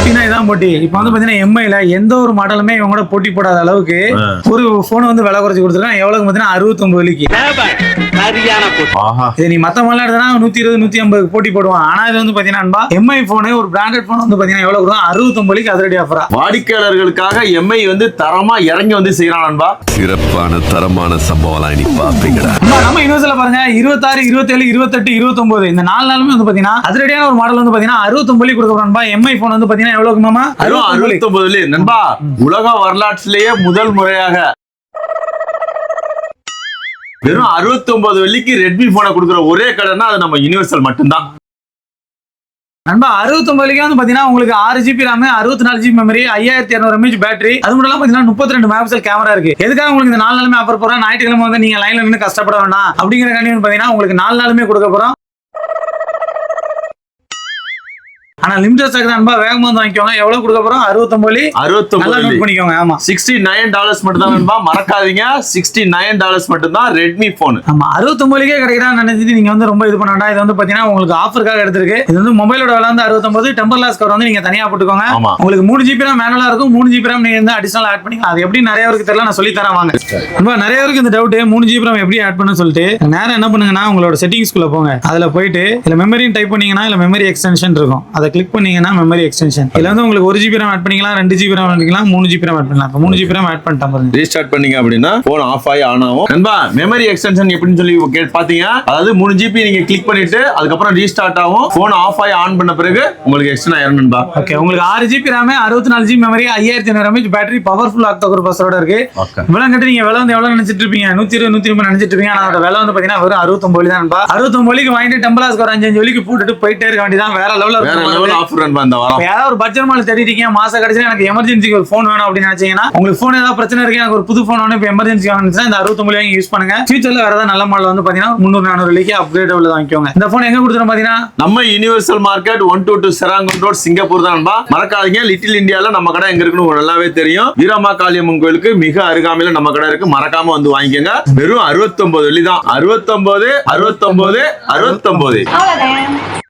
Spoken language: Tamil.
போட்டினா இதான் போட்டி. இப்ப வந்து பாத்தீங்கன்னா எம்ஐல எந்த ஒரு மாடலுமே இவங்க கூட போட்டி போடாத அளவுக்கு ஒரு போன் வந்து விலை குறைச்சு கொடுத்துருக்காங்க. எவ்வளவு பாத்தீங்கன்னா 69 வலிக்கு. இது நீ மத்த மாடல் எடுத்தா 120 150 போட்டி போடுவான். ஆனா இது வந்து பாத்தீங்கன்னா எம்ஐ போனே ஒரு பிராண்டட் போன் வந்து பாத்தீங்கன்னா எவ்வளவு கொடுக்கும் 69 வலிக்கு அதிரடி ஆஃபரா. வாடிக்கையாளர்களுக்காக எம்ஐ வந்து தரமா இறங்கி வந்து செய்யறான் நண்பா. சிறப்பான தரமான சம்பவம் நீ பாப்பீங்கடா. நம்ம யூனிவர்ஸ்ல பாருங்க 26 27 28 29 இந்த 4 நாளுமே வந்து பாத்தீங்கன்னா அதிரடியான ஒரு மாடல் வந்து பாத்தீங்கன்னா 69 வலிக்கு கொடுக்கறோம்பா. எம்ஐ போன் வந்து பாத்தீங்கன்னா எவ்வளவு மாமா 69 நண்பா. உலக வரலாற்றிலேயே முதல் முறையாக வெறும் 69 வெள்ளிக்கு ரெட்மி போனை கொடுக்குற ஒரே கடைன்னா அது நம்ம யுனிவர்சல் மட்டும்தான் நண்பா. 69 வலிக்கு வந்து பாத்தீங்கன்னா உங்களுக்கு 6 GB RAM 64 GB memory 5200 mAh battery. அது மட்டும் இல்லாம பாத்தீங்கன்னா 32 மெகாபிக்சல் கேமரா இருக்கு. எதுக்காக உங்களுக்கு இந்த 4 நாளுமே ஆஃபர் போறோம்? ஞாயிற்றுக்கிழமை வந்து நீங்க லைன்ல நின்று கஷ்டப்பட வேண்டாம் அப்படிங்கிற காரணம் பாத்தீங்கன்னா உங்களுக்கு 4 நாளுமே கொடுக்க போறோம். ஆனா லிமிடெட் ஸ்டாக் தான். வேகமா வந்து வாங்கிக்கோங்க. எவ்வளவு கொடுக்க போறோம்? 69 நோட் பண்ணிக்கோங்க. ஆமா, $69 மட்டும் தான் நண்பா. மறக்காதீங்க, $69 மட்டும் தான் ரெட்மி போன். ஆமா, 69 கிடைக்குதான்னு நினைச்சிட்டு நீங்க வந்து ரொம்ப இது பண்ண வேண்டாம். இது வந்து பாத்தீங்கன்னா உங்களுக்கு ஆஃபருக்காக எடுத்திருக்கு. இது வந்து மொபைலோட விலை வந்து 69. டெம்பர் கிளாஸ் கவர் வந்து நீங்க தனியா போட்டுக்கோங்க. உங்களுக்கு 3 GB RAM மேனுவலா இருக்கும். 3 GB RAM நீங்க வந்து அடிஷனல் ஆட் பண்ணிக்கலாம். அது எப்படி நிறைய பேருக்கு தெரியல, நான் சொல்லி தரேன் வாங்க. நண்பா, நிறைய பேருக்கு இந்த டவுட் 3 GB RAM எப்படி ஆட் பண்ண சொல்லிட்டு நேரம் என்ன பண்ணுங்கன்னா உங்களோட செட்டிங்ஸ்குள்ள போங்க. அதுல போயிட்டு இல்ல மெமரி டைப் பண்ணீங்கன்னா இல்ல மெமரி எக்ஸ்டென்ஷன் இருக்கும். அதை கிளிக் பண்ணீங்கன்னா மெமரி எக்ஸ்டென்ஷன் இதுல வந்து உங்களுக்கு 1 GB RAM ஆட் பண்ணிக்கலாம், 2 GB RAM ஆட் பண்ணிக்கலாம், 3 GB RAM ஆட் பண்ணலாம். 3 GB RAM ஆட் பண்ணிட்டேன் பாருங்க. ரீஸ்டார்ட் பண்ணீங்க அப்படின்னா போன் ஆஃப் ஆகி ஆன் ஆகும். நண்பா, மெமரி எக்ஸ்டென்ஷன் எப்படின்னு சொல்லி பாத்தீங்க. அதாவது 3 GB நீங்க கிளிக் பண்ணிட்டு அதுக்கப்புறம் ரீஸ்டார்ட் ஆகும். போன் ஆஃப் ஆகி ஆன் பண்ண பிறகு உங்களுக்கு எக்ஸ்டெண்ட் ஆயிரும் நண்பா. ஓகே, உங்களுக்கு 6 GB RAM 64 GB memory 5200 mAh battery powerful octacore ப்ராசஸரோட இருக்கு. இவ்வளவு கட்டி நீங்க விலை வந்து எவ்வளவு நினைச்சிட்டு இருப்பீங்க? 120 130 நினைச்சிட்டு இருப்பீங்க. ஆனா அதோட விலை வந்து பாத்தீங்கன்னா வெறும் 69 வலி தான் நண்பா. 69 வலிக்கு வாங்கிட்டு டெம்பர் கிளாஸ் கவர் 5 வலிக்கு போட்டுட்டு போயிட்டே இருக்க வேண்டியதான். வேற லெவல் ஆஃபர் நண்பா. இந்த வாரம் ஏதாவது ஒரு பட்ஜெட் மால் தேடிட்டீங்க, மாசம் கடைசில எனக்கு எமர்ஜென்சிக்கு ஒரு போன் வேணும் அப்படின்னு நினைச்சீங்கன்னா, உங்களுக்கு போன் ஏதாவது பிரச்சனை இருக்கு, எனக்கு ஒரு புது போன் வேணும், இப்போ எமர்ஜென்சி வேணும்னா இந்த 69 வாங்கி யூஸ் பண்ணுங்க. ஃபியூச்சர்ல வேற ஏதாவது நல்ல மாடல் வந்து பாத்தீங்கன்னா 300 400 வலிக்கு அப்கிரேட் உள்ள வாங்கிக்கோங்க. இந்த போன் எங்க கொடுத்துறோம் பாத்தீங்கன்னா நம்ம யுனிவர்சல் மார்க்கெட் 122 செராங்கன் ரோட் சிங்கப்பூர் தான் நண்பா. மறக்காதீங்க, லிட்டில் இந்தியால நம்ம கடை எங்க இருக்குன்னு நல்லாவே தெரியும். வீரமா காளியம்மன் கோயிலுக்கு மிக அருகாமையில நம்ம கடை இருக்கு. மறக்காம வந்து வாங்கிக்கோங்க. வெறும் 69 வலி தான். 69 69 69